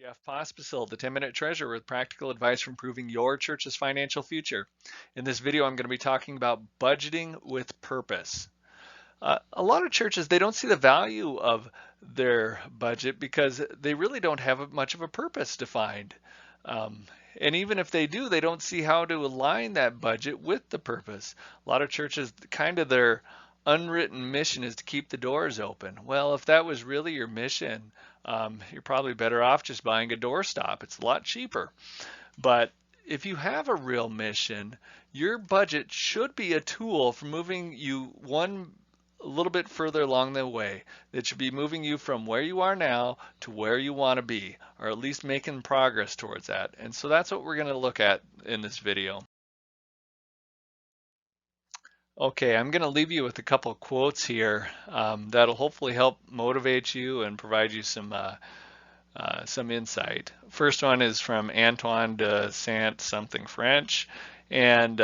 Jeff Pospisil, the 10-Minute Treasurer with practical advice for improving your church's financial future. In this video, I'm going to be talking about budgeting with purpose. A lot of churches, they don't see the value of their budget because they really don't have much of a purpose defined. Um, and even if they do, they don't see how to align that budget with the purpose. A lot of churches, kind of their unwritten mission is to keep the doors open. Well, if that was really your mission, you're probably better off just buying a doorstop. It's a lot cheaper. But if you have a real mission, your budget should be a tool for moving you a little bit further along the way. It should be moving you from where you are now to where you want to be, or at least making progress towards that. And so that's what we're going to look at in this video. Okay, I'm going to leave you with a couple of quotes here that'll hopefully help motivate you and provide you some insight. First one is from Antoine de Saint-Something French, and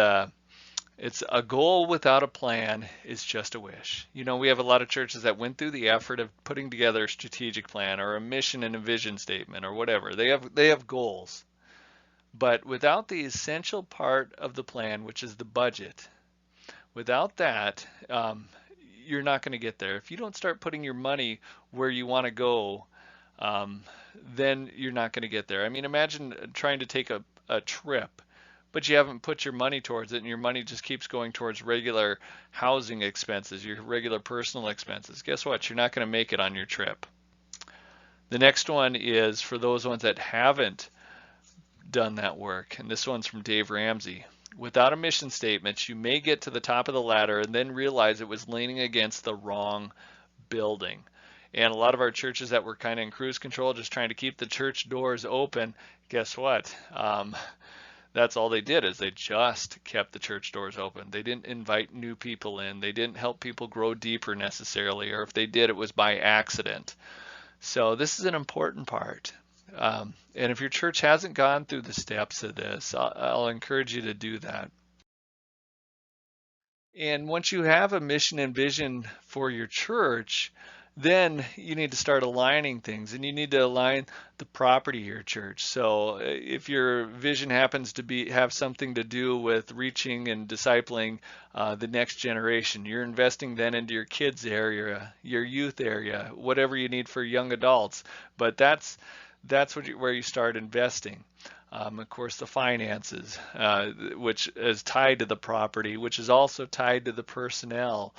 it's a goal without a plan is just a wish. You know, we have a lot of churches that went through the effort of putting together a strategic plan or a mission and a vision statement or whatever. They have goals, but without the essential part of the plan, which is the budget, without that, you're not going to get there. If you don't start putting your money where you want to go, then you're not going to get there. I mean, imagine trying to take a trip, but you haven't put your money towards it, and your money just keeps going towards regular housing expenses, your regular personal expenses. Guess what? You're not going to make it on your trip. The next one is for those ones that haven't done that work, and this one's from Dave Ramsey. Without a mission statement, you may get to the top of the ladder and then realize it was leaning against the wrong building. And a lot of our churches that were kind of in cruise control, just trying to keep the church doors open, guess what? That's all they did, is they just kept the church doors open. They didn't invite new people in. They didn't help people grow deeper necessarily, or if they did, it was by accident. So this is an important part. And if your church hasn't gone through the steps of this, I'll encourage you to do that. And once you have a mission and vision for your church, then you need to start aligning things, and you need to align the property of your church. So if your vision happens to have something to do with reaching and discipling the next generation, you're investing then into your kids area, your youth area, whatever you need for young adults. But that's where you start investing. Of course, the finances, which is tied to the property, which is also tied to the personnel.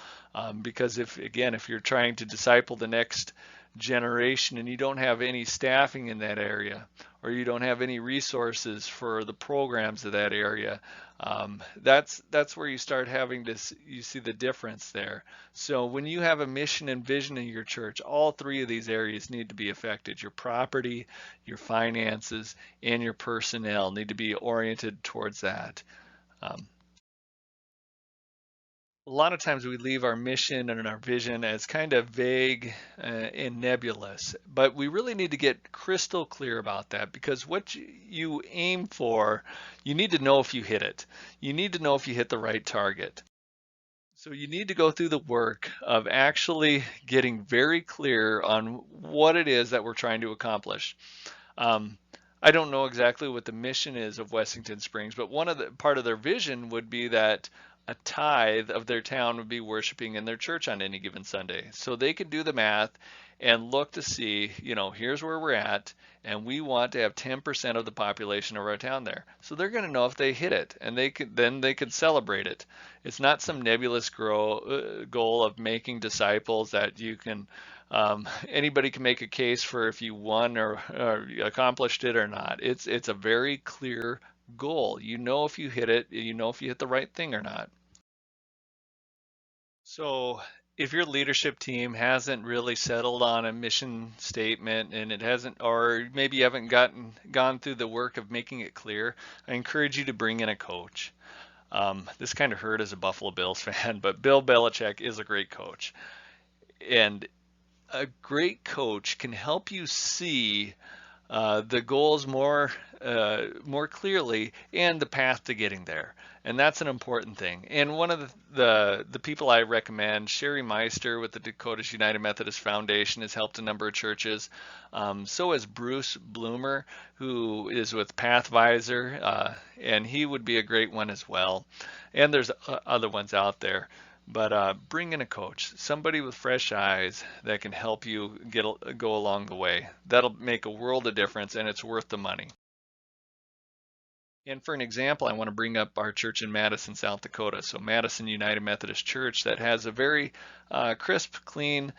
Because if you're trying to disciple the next generation and you don't have any staffing in that area, or you don't have any resources for the programs of that area, that's where you start you see the difference there. So when you have a mission and vision in your church, all three of these areas need to be affected. Your property, your finances, and your personnel need to be oriented towards that. A lot of times we leave our mission and our vision as kind of vague and nebulous, but we really need to get crystal clear about that, because what you aim for, you need to know if you hit it. You need to know if you hit the right target. So you need to go through the work of actually getting very clear on what it is that we're trying to accomplish. Um, I don't know exactly what the mission is of Wessington Springs, but part of their vision would be that a tithe of their town would be worshiping in their church on any given Sunday. So they could do the math and look to see, here's where we're at, and we want to have 10% of the population of our town there. So they're going to know if they hit it, and they could celebrate it. It's not some nebulous goal of making disciples that you can anybody can make a case for if you won or accomplished it or not. It's a very clear goal. You know if you hit it, you know if you hit the right thing or not. So if your leadership team hasn't really settled on a mission statement, and it hasn't, or maybe you haven't gone through the work of making it clear, I encourage you to bring in a coach. This kind of hurt as a Buffalo Bills fan, but Bill Belichick is a great coach. And a great coach can help you see the goals more clearly and the path to getting there. And that's an important thing. And one of the people I recommend, Sherry Meister with the Dakotas United Methodist Foundation, has helped a number of churches. So has Bruce Bloomer, who is with Pathvisor, and he would be a great one as well. And there's other ones out there. But bring in a coach, somebody with fresh eyes that can help you go along the way. That'll make a world of difference, and it's worth the money. And for an example, I want to bring up our church in Madison, South Dakota. So Madison United Methodist Church that has a very crisp, clean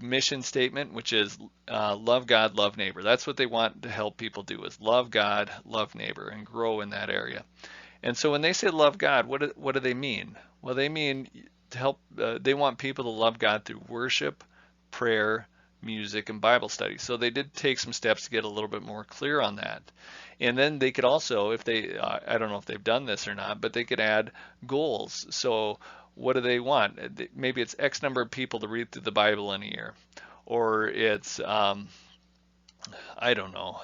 mission statement, which is love God, love neighbor. That's what they want to help people do, is love God, love neighbor, and grow in that area. And so when they say love God, what do they mean? Well, they mean to help, they want people to love God through worship, prayer, music, and Bible study. So they did take some steps to get a little bit more clear on that. And then they could also, if they, I don't know if they've done this or not, but they could add goals. So what do they want? Maybe it's X number of people to read through the Bible in a year, or it's, I don't know,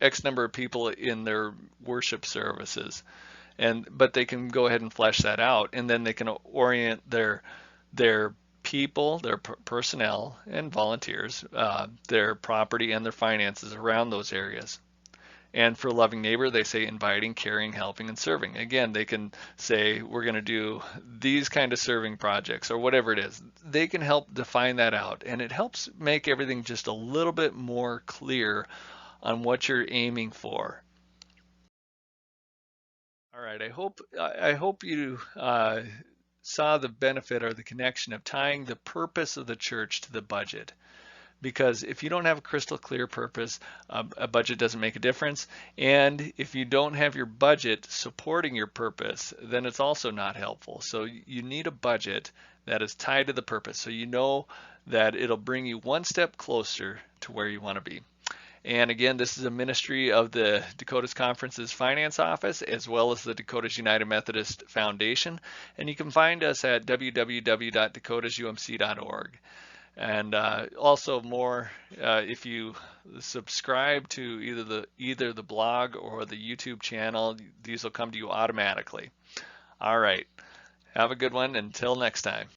X number of people in their worship services. But they can go ahead and flesh that out, and then they can orient their people, their personnel and volunteers, their property and their finances around those areas. And for loving neighbor, they say inviting, caring, helping, and serving. Again, they can say we're going to do these kind of serving projects or whatever it is. They can help define that out, and it helps make everything just a little bit more clear on what you're aiming for. All right, I hope you saw the benefit or the connection of tying the purpose of the church to the budget. Because if you don't have a crystal clear purpose, a budget doesn't make a difference. And if you don't have your budget supporting your purpose, then it's also not helpful. So you need a budget that is tied to the purpose, so you know that it'll bring you one step closer to where you want to be. And again, this is a ministry of the Dakotas Conference's finance office, as well as the Dakotas United Methodist Foundation. And you can find us at www.dakotasumc.org. And also more, if you subscribe to either the blog or the YouTube channel, these will come to you automatically. All right. Have a good one. Until next time.